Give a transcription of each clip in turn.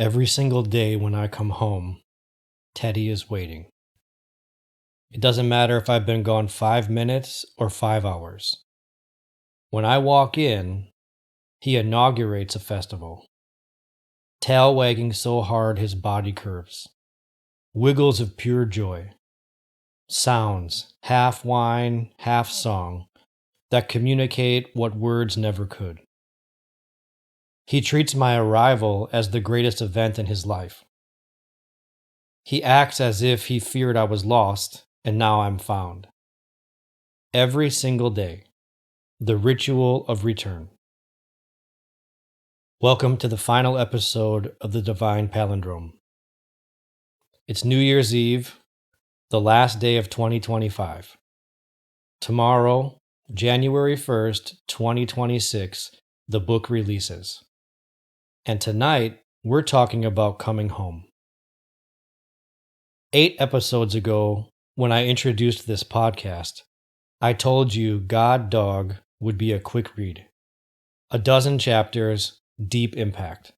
Every single day when I come home, Teddy is waiting. It doesn't matter if I've been gone 5 minutes or 5 hours. When I walk in, he inaugurates a festival. Tail wagging so hard his body curves. Wiggles of pure joy. Sounds, half whine, half song, that communicate what words never could. He treats my arrival as the greatest event in his life. He acts as if he feared I was lost, and now I'm found. Every single day, the ritual of return. Welcome to the final episode of the Divine Palindrome. It's New Year's Eve, the last day of 2025. Tomorrow, January 1st, 2026, the book releases. And tonight, we're talking about coming home. 8 episodes ago, when I introduced this podcast, I told you God Dog would be a quick read. 12 chapters, deep impact.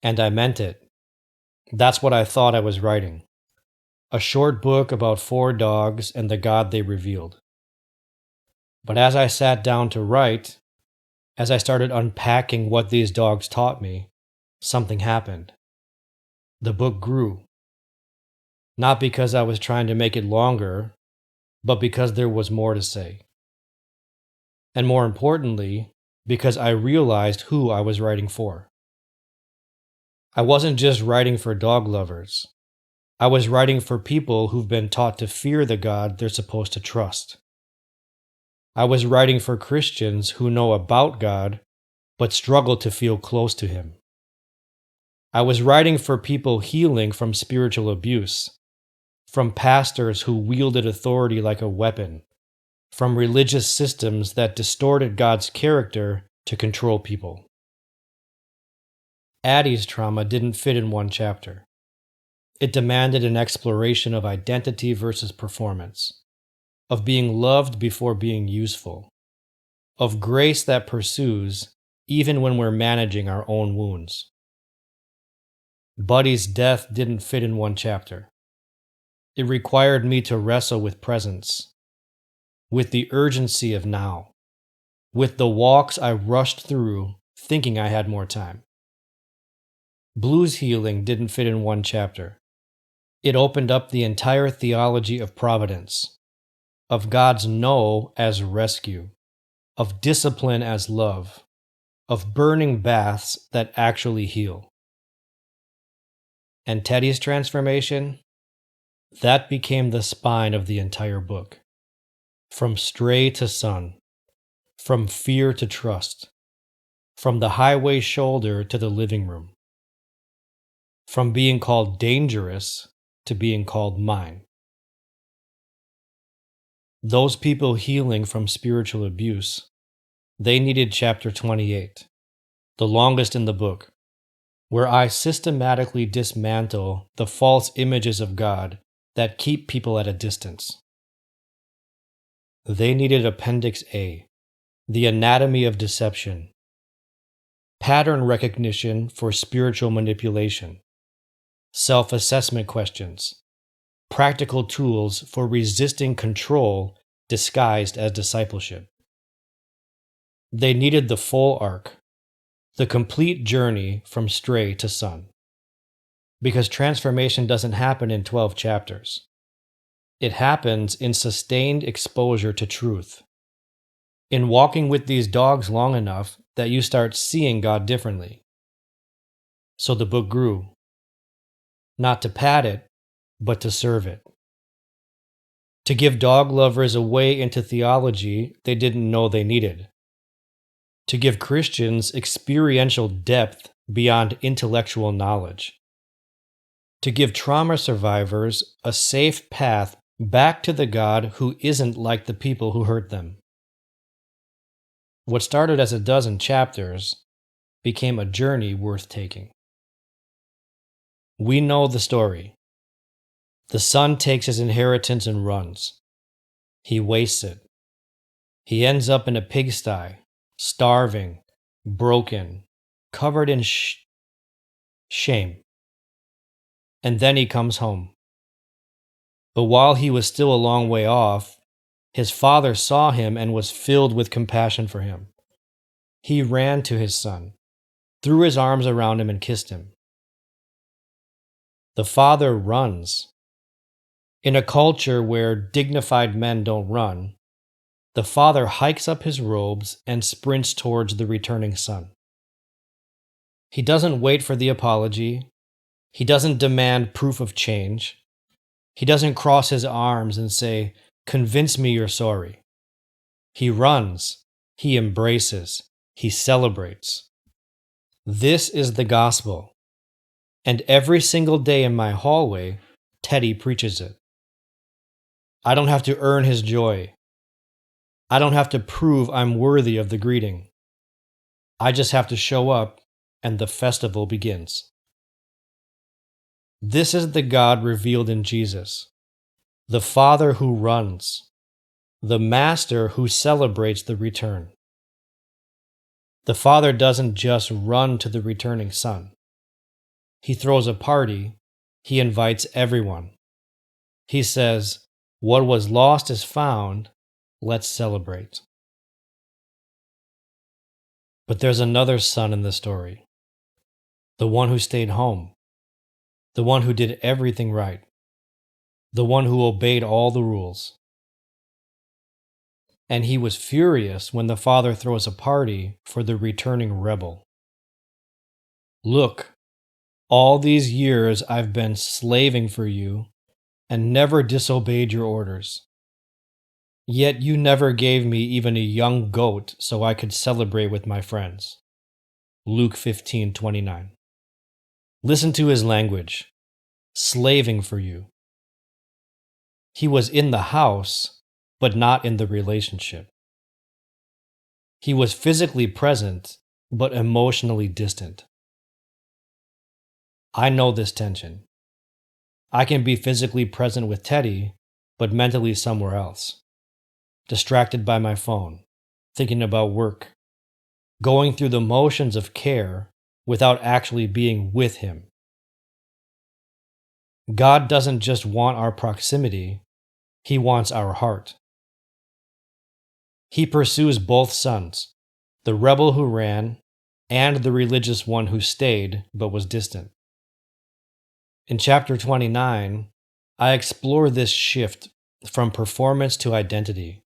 And I meant it. That's what I thought I was writing. A short book about 4 dogs and the God they revealed. But as I sat down to write, as I started unpacking what these dogs taught me, something happened. The book grew. Not because I was trying to make it longer, but because there was more to say. And more importantly, because I realized who I was writing for. I wasn't just writing for dog lovers. I was writing for people who've been taught to fear the God they're supposed to trust. I was writing for Christians who know about God, but struggle to feel close to Him. I was writing for people healing from spiritual abuse, from pastors who wielded authority like a weapon, from religious systems that distorted God's character to control people. Addie's trauma didn't fit in one chapter. It demanded an exploration of identity versus performance, of being loved before being useful, of grace that pursues even when we're managing our own wounds. Buddy's death didn't fit in one chapter. It required me to wrestle with presence, with the urgency of now, with the walks I rushed through thinking I had more time. Blues healing didn't fit in one chapter. It opened up the entire theology of providence, of God's no as rescue, of discipline as love, of burning baths that actually heal. And Teddy's transformation? That became the spine of the entire book. From stray to son, from fear to trust, from the highway shoulder to the living room, from being called dangerous to being called mine. Those people healing from spiritual abuse, they needed chapter 28, the longest in the book, where I systematically dismantle the false images of God that keep people at a distance. They needed Appendix A, the anatomy of deception, pattern recognition for spiritual manipulation, self-assessment questions, practical tools for resisting control disguised as discipleship. They needed the full arc, the complete journey from stray to son. Because transformation doesn't happen in 12 chapters. It happens in sustained exposure to truth. In walking with these dogs long enough that you start seeing God differently. So the book grew. Not to pad it, but to serve it. To give dog lovers a way into theology they didn't know they needed. To give Christians experiential depth beyond intellectual knowledge. To give trauma survivors a safe path back to the God who isn't like the people who hurt them. What started as 12 chapters became a journey worth taking. We know the story. The son takes his inheritance and runs. He wastes it. He ends up in a pigsty, starving, broken, covered in shame. And then he comes home. But while he was still a long way off, his father saw him and was filled with compassion for him. He ran to his son, threw his arms around him, and kissed him. The father runs. In a culture where dignified men don't run, the father hikes up his robes and sprints towards the returning son. He doesn't wait for the apology. He doesn't demand proof of change. He doesn't cross his arms and say, "Convince me you're sorry." He runs. He embraces. He celebrates. This is the gospel. And every single day in my hallway, Teddy preaches it. I don't have to earn his joy. I don't have to prove I'm worthy of the greeting. I just have to show up, and the festival begins. This is the God revealed in Jesus, the Father who runs, the Master who celebrates the return. The Father doesn't just run to the returning Son. He throws a party. He invites everyone. He says, "What was lost is found. Let's celebrate." But there's another son in the story. The one who stayed home. The one who did everything right. The one who obeyed all the rules. And he was furious when the father throws a party for the returning rebel. "Look, all these years I've been slaving for you and never disobeyed your orders. Yet you never gave me even a young goat so I could celebrate with my friends." Luke 15:29. Listen to his language. Slaving for you. He was in the house, but not in the relationship. He was physically present, but emotionally distant. I know this tension. I can be physically present with Teddy, but mentally somewhere else. Distracted by my phone, thinking about work, going through the motions of care without actually being with him. God doesn't just want our proximity, He wants our heart. He pursues both sons, the rebel who ran and the religious one who stayed but was distant. In chapter 29, I explore this shift from performance to identity,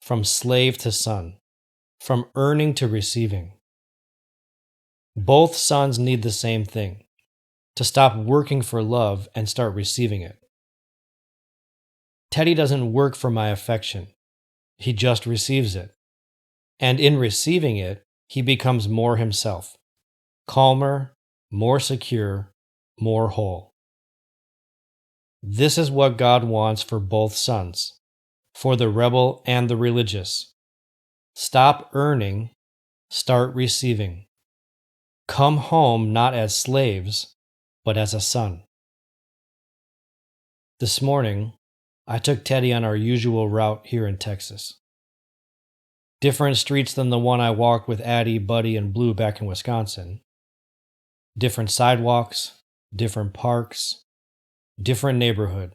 from slave to son, from earning to receiving. Both sons need the same thing, to stop working for love and start receiving it. Teddy doesn't work for my affection. He just receives it. And in receiving it, he becomes more himself, calmer, more secure, more whole. This is what God wants for both sons, for the rebel and the religious. Stop earning, start receiving. Come home not as slaves, but as a son. This morning, I took Teddy on our usual route here in Texas. Different streets than the one I walked with Addie, Buddy, and Blue back in Wisconsin. Different sidewalks, different parks, different neighborhood.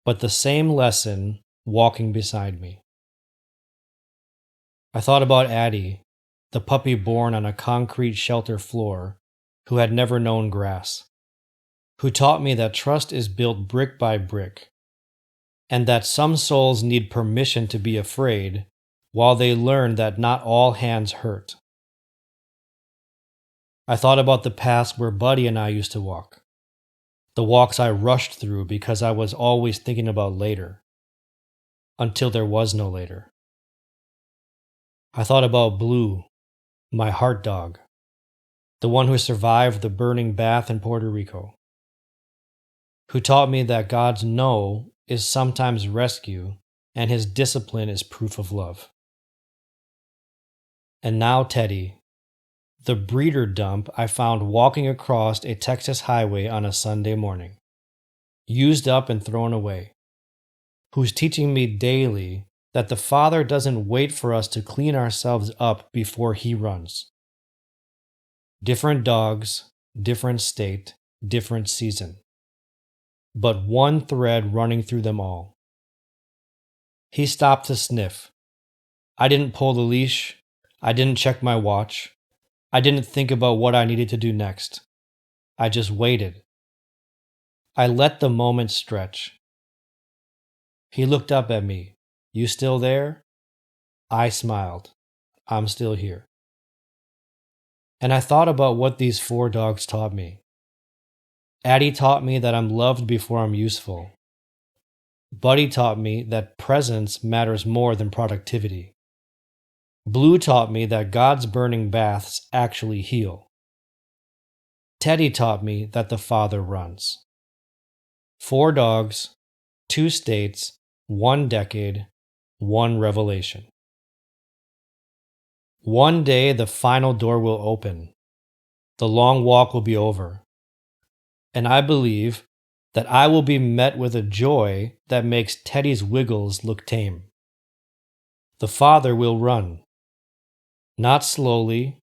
But the same lesson walking beside me. I thought about Addie, the puppy born on a concrete shelter floor who had never known grass, who taught me that trust is built brick by brick, and that some souls need permission to be afraid while they learn that not all hands hurt. I thought about the paths where Buddy and I used to walk, the walks I rushed through because I was always thinking about later, until there was no later. I thought about Blue, my heart dog, the one who survived the burning bath in Puerto Rico, who taught me that God's no is sometimes rescue and His discipline is proof of love. And now Teddy, the breeder dump I found walking across a Texas highway on a Sunday morning, used up and thrown away, who's teaching me daily that the Father doesn't wait for us to clean ourselves up before He runs. Different dogs, different state, different season, but one thread running through them all. He stopped to sniff. I didn't pull the leash. I didn't check my watch. I didn't think about what I needed to do next. I just waited. I let the moment stretch. He looked up at me. You still there? I smiled. I'm still here. And I thought about what these 4 dogs taught me. Addie taught me that I'm loved before I'm useful. Buddy taught me that presence matters more than productivity. Blue taught me that God's burning baths actually heal. Teddy taught me that the Father runs. 4 dogs, 2 states, 1 decade, 1 revelation. One day the final door will open. The long walk will be over. And I believe that I will be met with a joy that makes Teddy's wiggles look tame. The Father will run. Not slowly,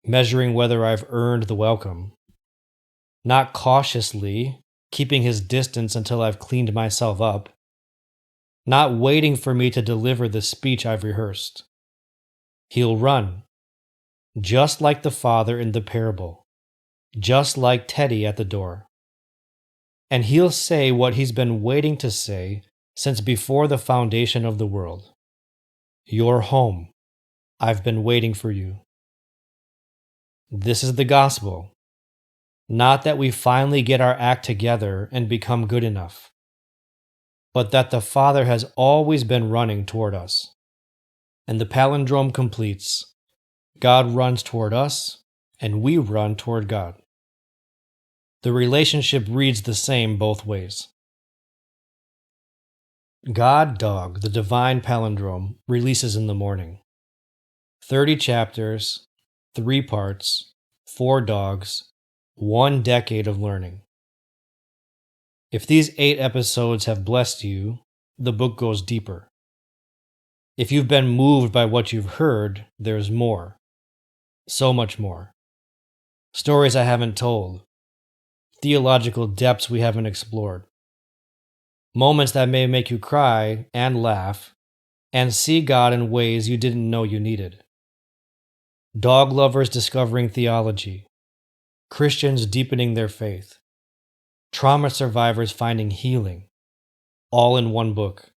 measuring whether I've earned the welcome. Not cautiously, keeping his distance until I've cleaned myself up. Not waiting for me to deliver the speech I've rehearsed. He'll run, just like the father in the parable, just like Teddy at the door. And he'll say what he's been waiting to say since before the foundation of the world. You're home. I've been waiting for you. This is the gospel. Not that we finally get our act together and become good enough, but that the Father has always been running toward us. And the palindrome completes. God runs toward us, and we run toward God. The relationship reads the same both ways. God Dog, the Divine Palindrome, releases in the morning. 30 chapters, 3 parts, 4 dogs, 1 decade of learning. If these 8 episodes have blessed you, the book goes deeper. If you've been moved by what you've heard, there's more. So much more. Stories I haven't told. Theological depths we haven't explored. Moments that may make you cry and laugh and see God in ways you didn't know you needed. Dog lovers discovering theology. Christians deepening their faith. Trauma survivors finding healing. All in one book.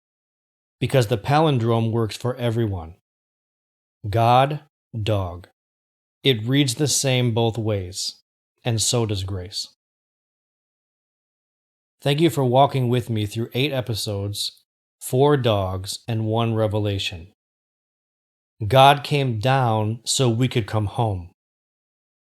Because the palindrome works for everyone. God, dog. It reads the same both ways, and so does grace. Thank you for walking with me through 8 episodes, 4 dogs, and 1 revelation. God came down so we could come home.